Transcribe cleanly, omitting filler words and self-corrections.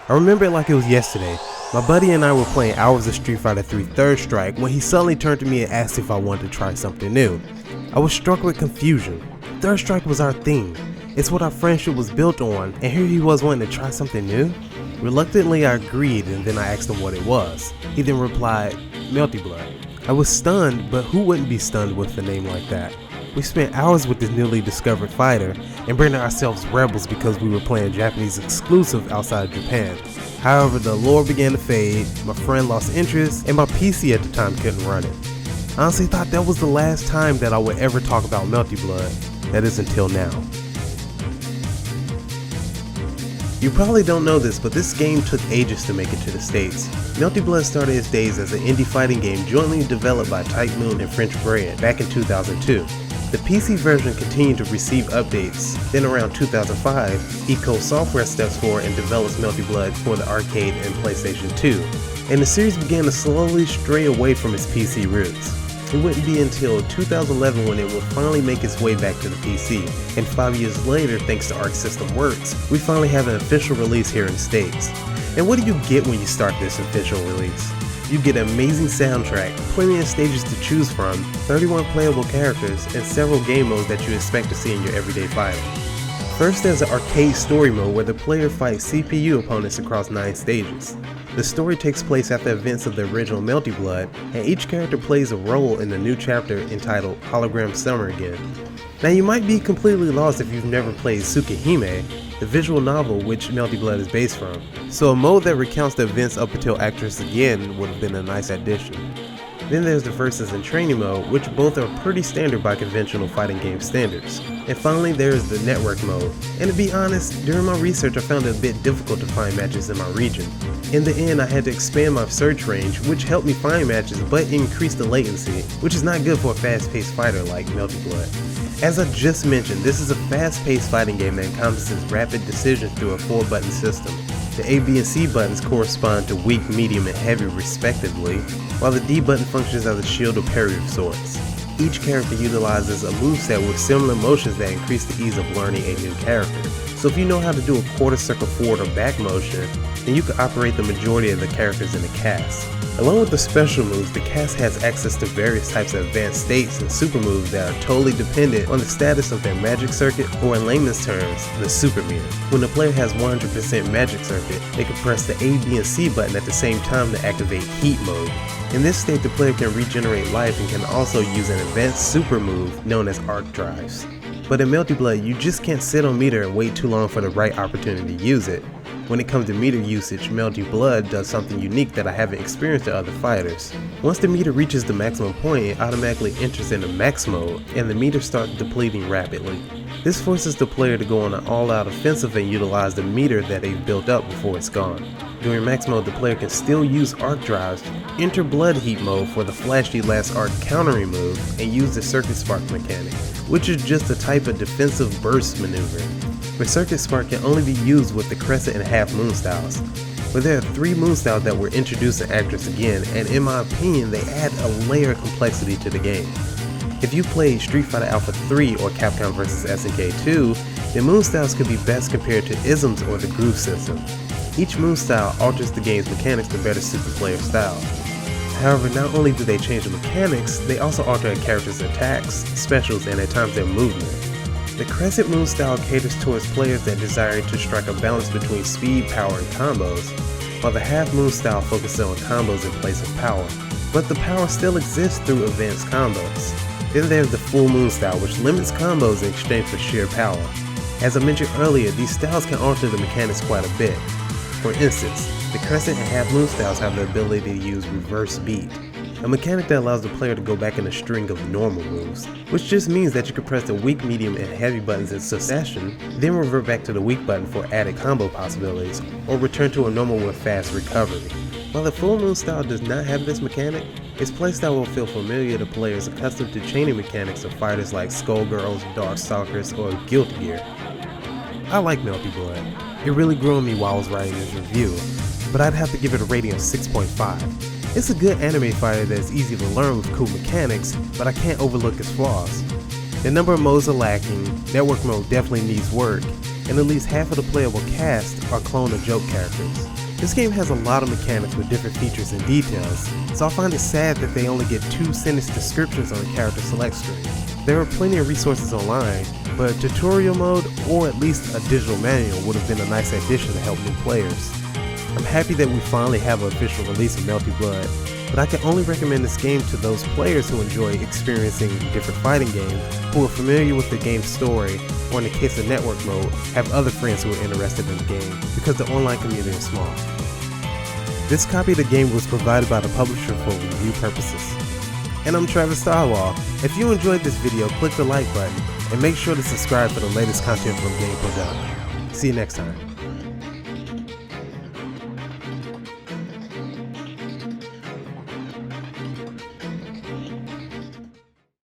I remember it like it was yesterday. My buddy and I were playing hours of Street Fighter 3 Third Strike when he suddenly turned to me and asked if I wanted to try something new. I was struck with confusion. Third Strike was our thing. It's what our friendship was built on, and here he was wanting to try something new? Reluctantly I agreed, and then I asked him what it was. He then replied, Melty Blood. I was stunned, but who wouldn't be stunned with a name like that? We spent hours with this newly discovered fighter and branded ourselves rebels because we were playing Japanese exclusive outside of Japan. However, the allure began to fade, my friend lost interest, and my PC at the time couldn't run it. I honestly thought that was the last time that I would ever talk about Melty Blood. That is until now. You probably don't know this, but this game took ages to make it to the States. Melty Blood started its days as an indie fighting game jointly developed by Type Moon and French Bread back in 2002. The PC version continued to receive updates. Then around 2005, Eco Software steps forward and develops Melty Blood for the arcade and PlayStation 2. And the series began to slowly stray away from its PC roots. It wouldn't be until 2011 when it would finally make its way back to the PC. And 5 years later, thanks to Arc System Works, we finally have an official release here in the States. And what do you get when you start this official release? You get an amazing soundtrack, plenty of stages to choose from, 31 playable characters, and several game modes that you expect to see in your everyday fighting. First, there's an arcade story mode where the player fights CPU opponents across 9 stages. The story takes place after events of the original Melty Blood, and each character plays a role in the new chapter entitled Hologram Summer Again. Now you might be completely lost if you've never played Tsukihime, the visual novel which Melty Blood is based from, so a mode that recounts the events up until Actress Again would have been a nice addition. Then there's the Versus and Training mode, which both are pretty standard by conventional fighting game standards. And finally there's the Network mode, and to be honest, during my research I found it a bit difficult to find matches in my region. In the end I had to expand my search range, which helped me find matches but increased the latency, which is not good for a fast-paced fighter like Melty Blood. As I just mentioned, this is a fast-paced fighting game that encompasses rapid decisions through a 4-button system. The A, B, and C buttons correspond to weak, medium, and heavy respectively, while the D button functions as a shield or parry of sorts. Each character utilizes a moveset with similar motions that increase the ease of learning a new character. So if you know how to do a quarter circle forward or back motion, then you can operate the majority of the characters in the cast. Along with the special moves, the cast has access to various types of advanced states and super moves that are totally dependent on the status of their magic circuit, or in layman's terms, the super meter. When the player has 100% magic circuit, they can press the A, B, and C button at the same time to activate heat mode. In this state, the player can regenerate life and can also use an advanced super move known as arc drives. But in Melty Blood, you just can't sit on meter and wait too long for the right opportunity to use it. When it comes to meter usage, Melty Blood does something unique that I haven't experienced in other fighters. Once the meter reaches the maximum point, it automatically enters into max mode, and the meter starts depleting rapidly. This forces the player to go on an all-out offensive and utilize the meter that they've built up before it's gone. During max mode, the player can still use arc drives, enter blood heat mode for the flashy last arc countering move, and use the circuit spark mechanic, which is just a type of defensive burst maneuver. But circuit spark can only be used with the crescent and half moon styles. But there are 3 moon styles that were introduced in Actress Again, and in my opinion they add a layer of complexity to the game. If you played Street Fighter Alpha 3 or Capcom vs SNK 2, the moon styles could be best compared to isms or the groove system. Each moon style alters the game's mechanics to better suit the player's style. However, not only do they change the mechanics, they also alter a character's attacks, specials, and at times their movement. The Crescent Moon style caters towards players that desire to strike a balance between speed, power, and combos, while the Half Moon style focuses on combos in place of power, but the power still exists through advanced combos. Then there's the Full Moon style, which limits combos in exchange for sheer power. As I mentioned earlier, these styles can alter the mechanics quite a bit. For instance, the Crescent and Half Moon styles have the ability to use reverse beat, a mechanic that allows the player to go back in a string of normal moves, which just means that you can press the weak, medium, and heavy buttons in succession, then revert back to the weak button for added combo possibilities, or return to a normal with fast recovery. While the Full Moon style does not have this mechanic, its playstyle will feel familiar to players accustomed to chaining mechanics of fighters like Skullgirls, Darkstalkers, or Guilty Gear. I like Melty Blood. It really grew on me while I was writing this review, but I'd have to give it a rating of 6.5. It's a good anime fighter that's easy to learn with cool mechanics, but I can't overlook its flaws. The number of modes are lacking, network mode definitely needs work, and at least half of the playable cast are clone or joke characters. This game has a lot of mechanics with different features and details, so I find it sad that they only get 2 sentence descriptions on the character select screen. There are plenty of resources online, but a tutorial mode or at least a digital manual would have been a nice addition to help new players. I'm happy that we finally have an official release of Melty Blood, but I can only recommend this game to those players who enjoy experiencing different fighting games, who are familiar with the game's story, or in the case of network mode, have other friends who are interested in the game, because the online community is small. This copy of the game was provided by the publisher for review purposes. And I'm Travis Stywall. If you enjoyed this video, click the like button, and make sure to subscribe for the latest content from Game Podunk. See you next time.